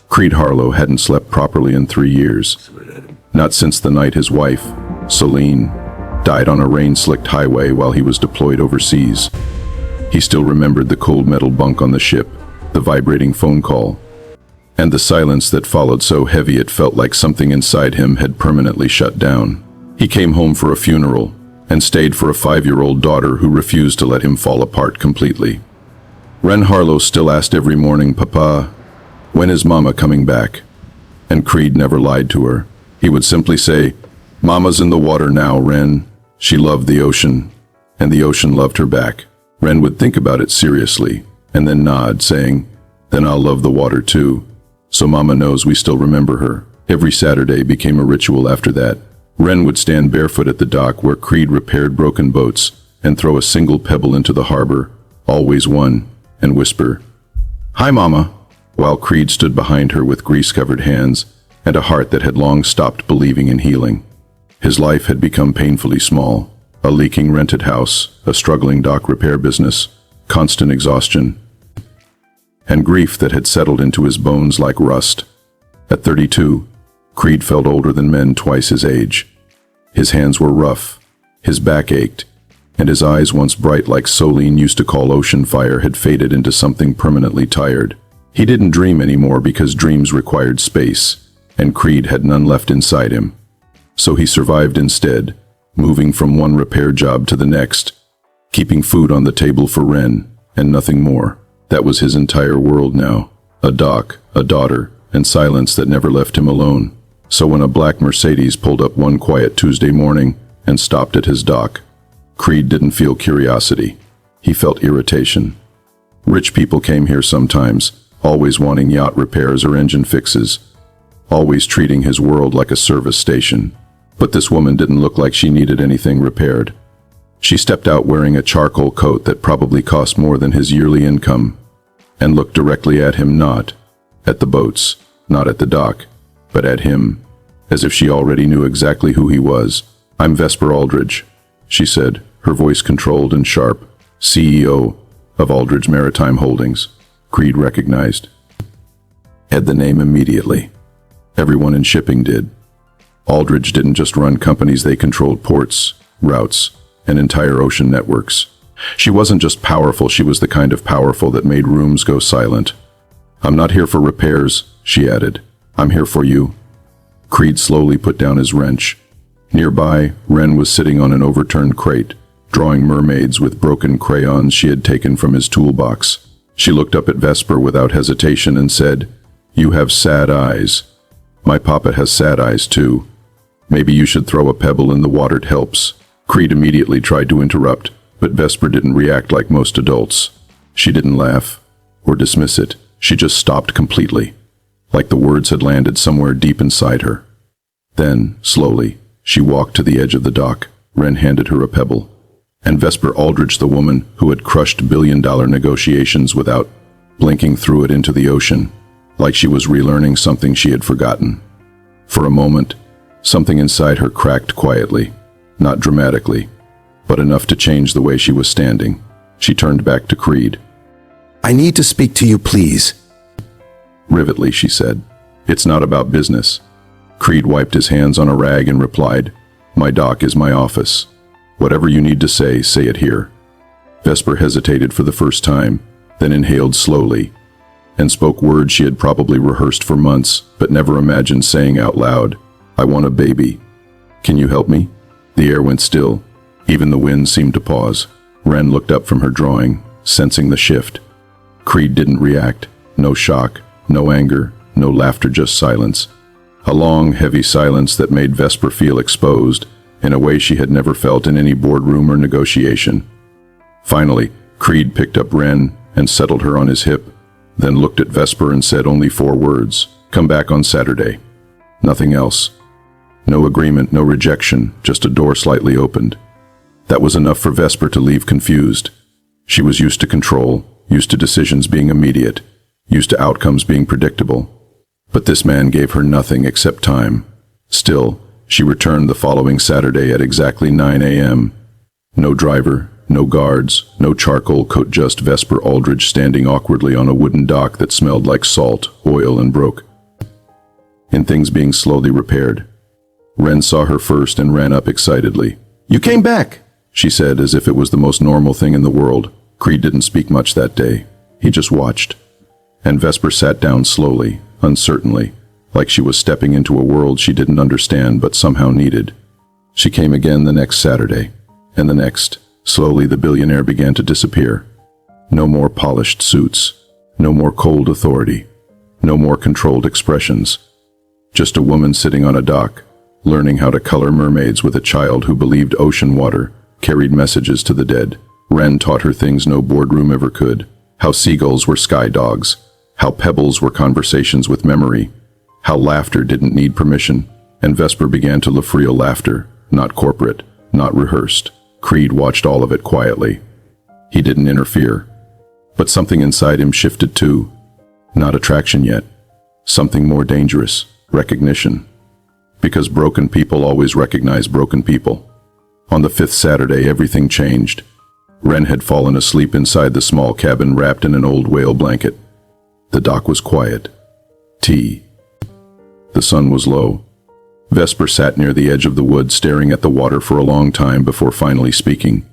Creed Harlow hadn't slept properly in 3 years. Not since the night his wife, Celine, died on a rain-slicked highway while he was deployed overseas. He still remembered the cold metal bunk on the ship, the vibrating phone call, and the silence that followed so heavy it felt like something inside him had permanently shut down. He came home for a funeral and stayed for a 5-year-old daughter who refused to let him fall apart completely. Ren Harlow still asked every morning, "Papa, when is Mama coming back?" And Creed never lied to her. He would simply say, "Mama's in the water now, Ren." She loved the ocean, and the ocean loved her back. Ren would think about it seriously, and then nod, saying, "Then I'll love the water too." So Mama knows we still remember her. Every Saturday became a ritual after that. Ren would stand barefoot at the dock where Creed repaired broken boats and throw a single pebble into the harbor, always one, and whisper, "Hi, Mama," while Creed stood behind her with grease-covered hands and a heart that had long stopped believing in healing. His life had become painfully small. A leaking rented house, a struggling dock repair business, constant exhaustion, and grief that had settled into his bones like rust. At 32, Creed felt older than men twice his age. His hands were rough, his back ached, and his eyes, once bright like Celine used to call ocean fire, had faded into something permanently tired. He didn't dream anymore because dreams required space, and Creed had none left inside him. So he survived instead, moving from one repair job to the next, keeping food on the table for Ren, and nothing more. That was his entire world now. A dock, a daughter, and silence that never left him alone. So when a black Mercedes pulled up one quiet Tuesday morning and stopped at his dock, Creed didn't feel curiosity. He felt irritation. Rich people came here sometimes, always wanting yacht repairs or engine fixes, always treating his world like a service station. But this woman didn't look like she needed anything repaired. She stepped out wearing a charcoal coat that probably cost more than his yearly income, and looked directly at him, not at the boats, not at the dock, but at him, as if she already knew exactly who he was. "I'm Vesper Aldridge," she said, her voice controlled and sharp, "CEO of Aldridge Maritime Holdings." Creed recognized. Had the name immediately. Everyone in shipping did. Aldridge didn't just run companies, they controlled ports, routes, and entire ocean networks. She wasn't just powerful, she was the kind of powerful that made rooms go silent. "I'm not here for repairs," she added. "I'm here for you." Creed slowly put down his wrench. Nearby, Ren was sitting on an overturned crate, drawing mermaids with broken crayons she had taken from his toolbox. She looked up at Vesper without hesitation and said, "You have sad eyes. My papa has sad eyes too. Maybe you should throw a pebble in the water, it helps." Creed immediately tried to interrupt, but Vesper didn't react like most adults. She didn't laugh or dismiss it. She just stopped completely, like the words had landed somewhere deep inside her. Then, slowly, she walked to the edge of the dock. Ren handed her a pebble, and Vesper Aldridge, the woman who had crushed billion-dollar negotiations without blinking, threw it into the ocean, like she was relearning something she had forgotten. For a moment, something inside her cracked quietly, not dramatically, but enough to change the way she was standing. She turned back to Creed. "I need to speak to you, please." Rivetly, she said, "It's not about business." Creed wiped his hands on a rag and replied, "My dock is my office. Whatever you need to say it here." Vesper hesitated for the first time, then inhaled slowly, and spoke words she had probably rehearsed for months, but never imagined saying out loud. "I want a baby. Can you help me?" The air went still. Even the wind seemed to pause. Ren looked up from her drawing, sensing the shift. Creed didn't react. No shock, no anger, no laughter, just silence. A long, heavy silence that made Vesper feel exposed in a way she had never felt in any boardroom or negotiation. Finally, Creed picked up Ren and settled her on his hip, then looked at Vesper and said only 4 words, "Come back on Saturday." Nothing else. No agreement, no rejection, just a door slightly opened. That was enough for Vesper to leave confused. She was used to control, used to decisions being immediate, used to outcomes being predictable. But this man gave her nothing except time. Still, she returned the following Saturday at exactly 9 a.m. No driver, No guards, no charcoal coat, just Vesper Aldridge standing awkwardly on a wooden dock that smelled like salt, oil, and broke. In things being slowly repaired. Wren saw her first and ran up excitedly. "You came back," she said, as if it was the most normal thing in the world. Creed didn't speak much that day. He just watched. And Vesper sat down slowly, uncertainly, like she was stepping into a world she didn't understand but somehow needed. She came again the next Saturday, and the next. Slowly the billionaire began to disappear. No more polished suits, no more cold authority, no more controlled expressions. Just a woman sitting on a dock, learning how to color mermaids with a child who believed ocean water carried messages to the dead. Wren taught her things no boardroom ever could. How seagulls were sky dogs, how pebbles were conversations with memory, how laughter didn't need permission, and Vesper began to live real laughter, not corporate, not rehearsed. Creed watched all of it quietly. He didn't interfere. But something inside him shifted too. Not attraction yet. Something more dangerous. Recognition. Because broken people always recognize broken people. On the 5th Saturday, everything changed. Wren had fallen asleep inside the small cabin wrapped in an old whale blanket. The dock was quiet. Tea. The sun was low. Vesper sat near the edge of the woods staring at the water for a long time before finally speaking.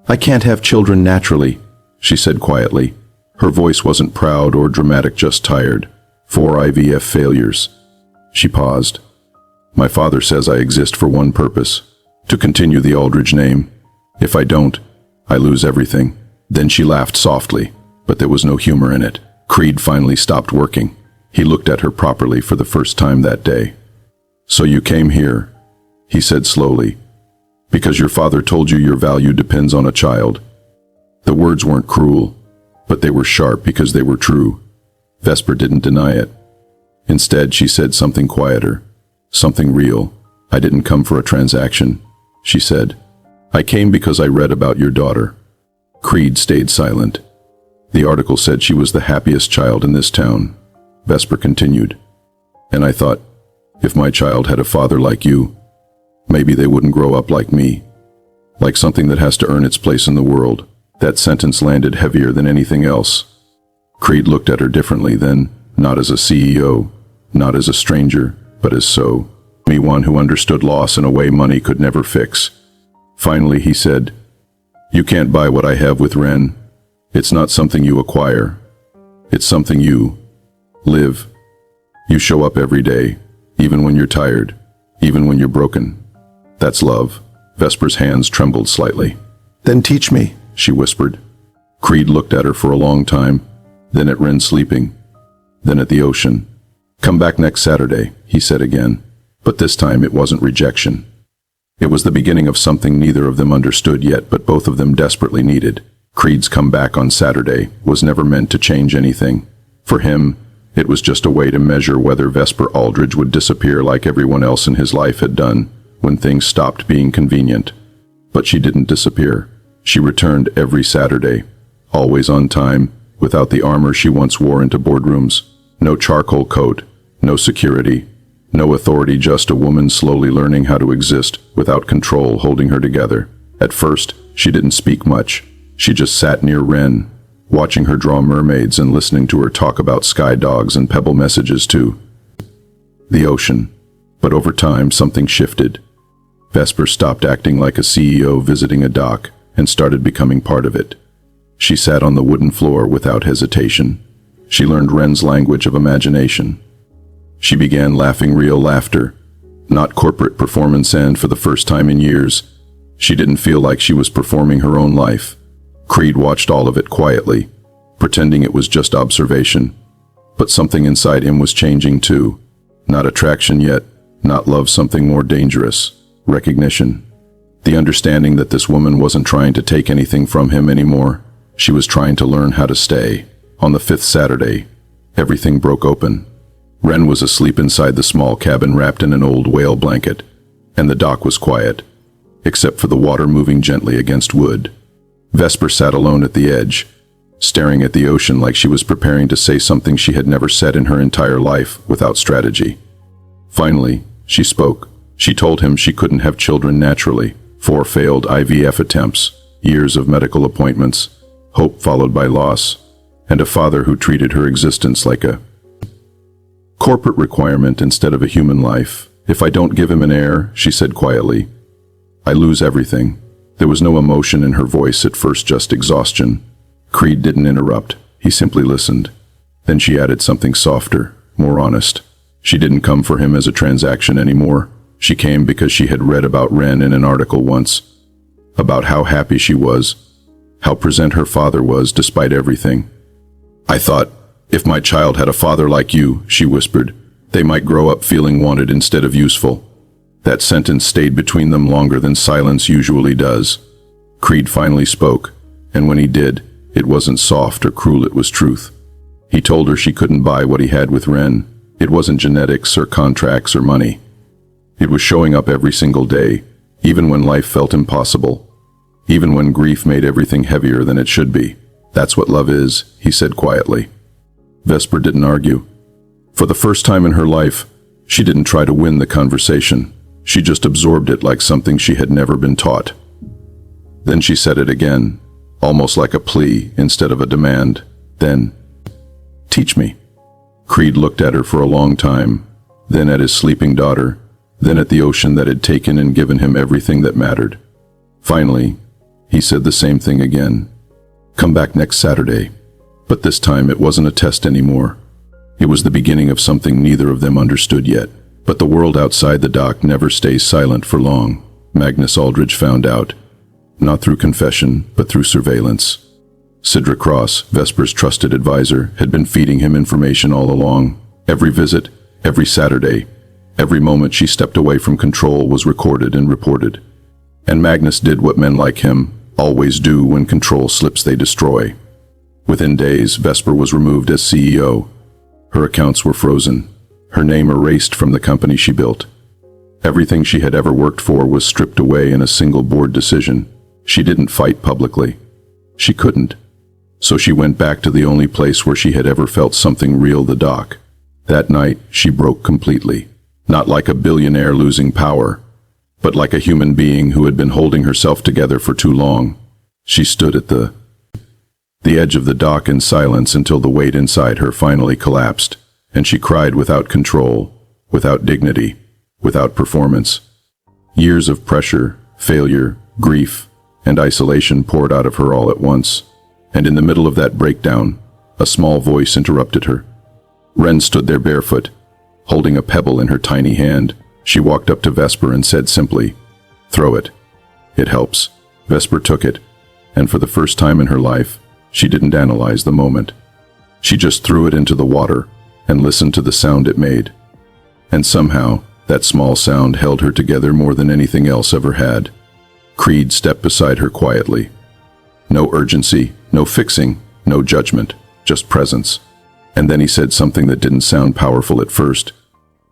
"I can't have children naturally," she said quietly. Her voice wasn't proud or dramatic, just tired. 4 IVF failures. She paused. "My father says I exist for one purpose, to continue the Aldridge name. If I don't, I lose everything." Then she laughed softly, but there was no humor in it. Creed finally stopped working. He looked at her properly for the first time that day. "So you came here," he said slowly, "because your father told you your value depends on a child." The words weren't cruel, but they were sharp because they were true. Vesper didn't deny it. Instead, she said something quieter, something real. "I didn't come for a transaction," she said. "I came because I read about your daughter." Creed stayed silent. "The article said she was the happiest child in this town," Vesper continued. "And I thought, if my child had a father like you, maybe they wouldn't grow up like me. Like something that has to earn its place in the world." That sentence landed heavier than anything else. Creed looked at her differently then, not as a CEO, not as a stranger, but as one who understood loss in a way money could never fix. Finally, he said, "You can't buy what I have with Wren. It's not something you acquire. It's something you live. You show up every day, even when you're tired, even when you're broken. That's love." Vesper's hands trembled slightly. "Then teach me," she whispered. Creed looked at her for a long time, then at Wren sleeping, then at the ocean. "Come back next Saturday," he said again, but this time it wasn't rejection. It was the beginning of something neither of them understood yet, but both of them desperately needed. Creed's comeback on Saturday was never meant to change anything. For him, it was just a way to measure whether Vesper Aldridge would disappear like everyone else in his life had done when things stopped being convenient. But she didn't disappear. She returned every Saturday, always on time, without the armor she once wore into boardrooms. No charcoal coat, no security, no authority, just a woman slowly learning how to exist without control holding her together. At first, she didn't speak much. She just sat near Wren, watching her draw mermaids and listening to her talk about sky dogs and pebble messages to the ocean. But over time, something shifted. Vesper stopped acting like a CEO visiting a dock and started becoming part of it. She sat on the wooden floor without hesitation. She learned Wren's language of imagination. She began laughing real laughter, not corporate performance, and for the first time in years, she didn't feel like she was performing her own life. Creed watched all of it quietly, pretending it was just observation. But something inside him was changing too. Not attraction yet, not love, something more dangerous. Recognition. The understanding that this woman wasn't trying to take anything from him anymore. She was trying to learn how to stay. On the 5th Saturday, everything broke open. Wren was asleep inside the small cabin wrapped in an old whale blanket, and the dock was quiet, except for the water moving gently against wood. Vesper sat alone at the edge, staring at the ocean like she was preparing to say something she had never said in her entire life without strategy. Finally, she spoke. She told him she couldn't have children naturally. 4 failed IVF attempts. Years of medical appointments, hope followed by loss, and a father who treated her existence like a corporate requirement instead of a human life. "If I don't give him an heir," she said quietly, "I lose everything." There was no emotion in her voice at first, just exhaustion. Creed didn't interrupt. He simply listened. Then she added something softer, more honest. She didn't come for him as a transaction anymore. She came because she had read about Ren in an article once, about how happy she was, how present her father was despite everything. "I thought, if my child had a father like you," she whispered, "they might grow up feeling wanted instead of useful." That sentence stayed between them longer than silence usually does. Creed finally spoke, and when he did, it wasn't soft or cruel, it was truth. He told her she couldn't buy what he had with Ren. It wasn't genetics or contracts or money. It was showing up every single day, even when life felt impossible, even when grief made everything heavier than it should be. "That's what love is," he said quietly. Vesper didn't argue. For the first time in her life, she didn't try to win the conversation. She just absorbed it like something she had never been taught. Then she said it again, almost like a plea instead of a demand. "Then, teach me." Creed looked at her for a long time, then at his sleeping daughter, then at the ocean that had taken and given him everything that mattered. Finally, he said the same thing again. "Come back next Saturday." But this time it wasn't a test anymore. It was the beginning of something neither of them understood yet. But the world outside the dock never stays silent for long, Magnus Aldridge found out. Not through confession, but through surveillance. Sidra Cross, Vesper's trusted advisor, had been feeding him information all along. Every visit, every Saturday, every moment she stepped away from control was recorded and reported. And Magnus did what men like him always do when control slips, they destroy. Within days, Vesper was removed as CEO. Her accounts were frozen. Her name erased from the company she built. Everything she had ever worked for was stripped away in a single board decision. She didn't fight publicly. She couldn't. So she went back to the only place where she had ever felt something real, the dock. That night, she broke completely. Not like a billionaire losing power, but like a human being who had been holding herself together for too long. She stood at the edge of the dock in silence until the weight inside her finally collapsed, and she cried without control, without dignity, without performance. Years of pressure, failure, grief, and isolation poured out of her all at once, and in the middle of that breakdown, a small voice interrupted her. Ren stood there barefoot, holding a pebble in her tiny hand. She walked up to Vesper and said simply, "Throw it. It helps." Vesper took it, and for the first time in her life, she didn't analyze the moment. She just threw it into the water and listened to the sound it made. And somehow, that small sound held her together more than anything else ever had. Creed stepped beside her quietly. No urgency, no fixing, no judgment, just presence. And then he said something that didn't sound powerful at first,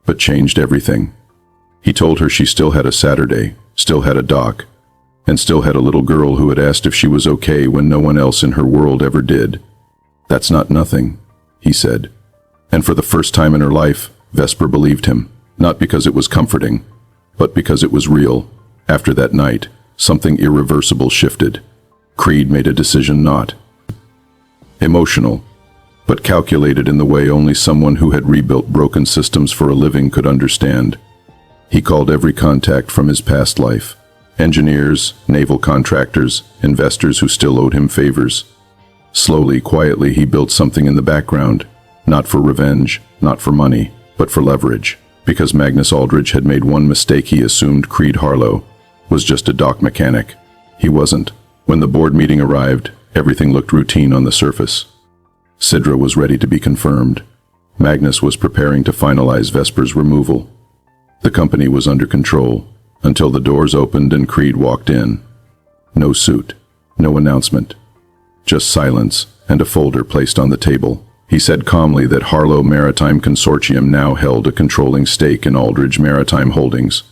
but changed everything. He told her she still had a Saturday, still had a dock, and still had a little girl who had asked if she was okay when no one else in her world ever did. "That's not nothing," he said. And for the first time in her life, Vesper believed him, not because it was comforting, but because it was real. After that night, something irreversible shifted. Creed made a decision not emotional, but calculated in the way only someone who had rebuilt broken systems for a living could understand. He called every contact from his past life. Engineers, naval contractors, investors who still owed him favors. Slowly, quietly, he built something in the background, not for revenge, not for money, but for leverage. Because Magnus Aldridge had made one mistake, he assumed Creed Harlow was just a dock mechanic. He wasn't. When the board meeting arrived, everything looked routine on the surface. Sidra was ready to be confirmed. Magnus was preparing to finalize Vesper's removal. The company was under control, until the doors opened and Creed walked in. No suit, no announcement, just silence and a folder placed on the table. He said calmly that Harlow Maritime Consortium now held a controlling stake in Aldridge Maritime Holdings.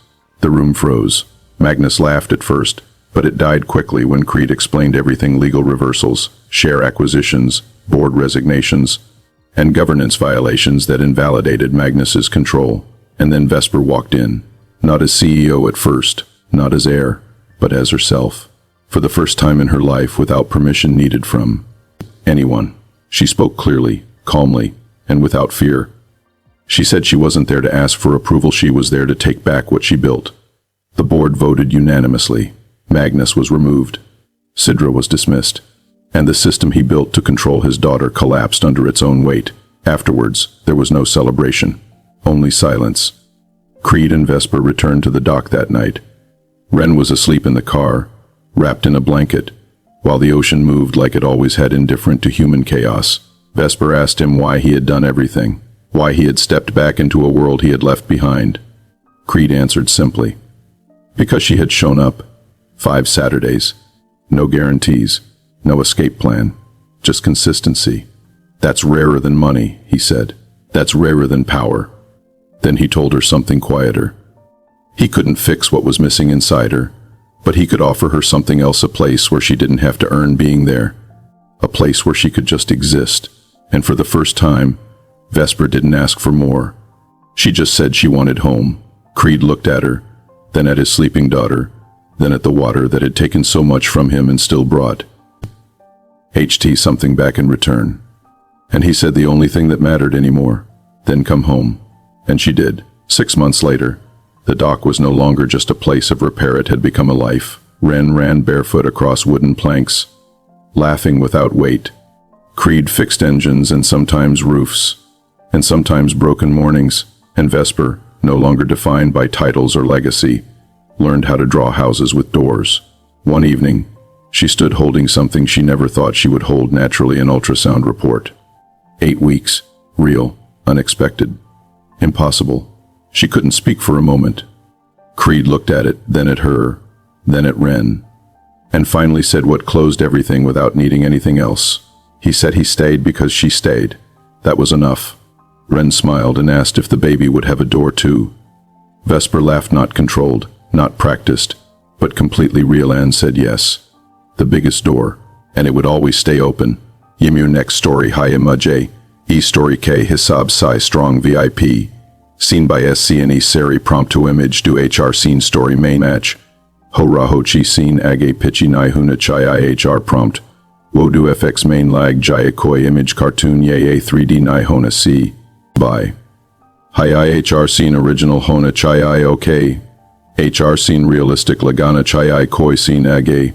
The room froze. Magnus laughed at first, but it died quickly when Creed explained everything: legal reversals, share acquisitions, board resignations, and governance violations that invalidated Magnus's control. And then Vesper walked in. Not as CEO at first, not as heir, but as herself. For the first time in her life without permission needed from anyone. She spoke clearly, calmly, and without fear. She said she wasn't there to ask for approval, she was there to take back what she built. The board voted unanimously. Magnus was removed. Sidra was dismissed. And the system he built to control his daughter collapsed under its own weight. Afterwards, there was no celebration. Only silence. Creed and Vesper returned to the dock that night. Ren was asleep in the car, wrapped in a blanket, while the ocean moved like it always had, indifferent to human chaos. Vesper asked him why he had done everything, why he had stepped back into a world he had left behind. Creed answered simply. Because she had shown up. 5 Saturdays. No guarantees. No escape plan. Just consistency. That's rarer than money, he said. That's rarer than power. Then he told her something quieter. He couldn't fix what was missing inside her, but he could offer her something else, a place where she didn't have to earn being there. A place where she could just exist. And for the first time, Vesper didn't ask for more. She just said she wanted home. Creed looked at her, then at his sleeping daughter, then at the water that had taken so much from him and still brought something back in return. And he said the only thing that mattered anymore, then come home. And she did. 6 months later, the dock was no longer just a place of repair, it had become a life. Ren ran barefoot across wooden planks, laughing without weight. Creed fixed engines and sometimes roofs, and sometimes broken mornings, and Vesper, no longer defined by titles or legacy, learned how to draw houses with doors. One evening, she stood holding something she never thought she would hold naturally, an ultrasound report. 8 weeks, real, unexpected, impossible. She couldn't speak for a moment. Creed looked at it, then at her, then at Ren, and finally said what closed everything without needing anything else. He said he stayed because she stayed. That was enough. Ren smiled and asked if the baby would have a door too. Vesper laughed, not controlled, not practiced, but completely real, and said yes. The biggest door, and it would always stay open. Yimu next story Hi Imaj, E story K Hisab Sai Strong VIP. Scene by SCNE Seri prompt to image do HR scene story main match. Ho Raho Chi scene Age Pichi Nai Huna Chai IHR prompt. Wodu FX main lag Jaya Koi image cartoon Ye 3D Nai Hona C. By. Hi IHR scene original Hona Chai IOK. HR scene realistic Lagana Chai I Koi scene Age.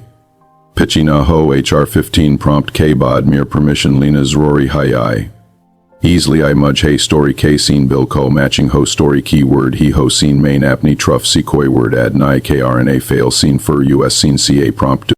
Pichi Na Ho HR 15 prompt K Bod mere permission Lena's Rory Hi I. Easily I mudge hey story K scene bill ko matching ho story keyword he ho scene main apni truff sequoy word add ni krna fail scene for US scene CA prompt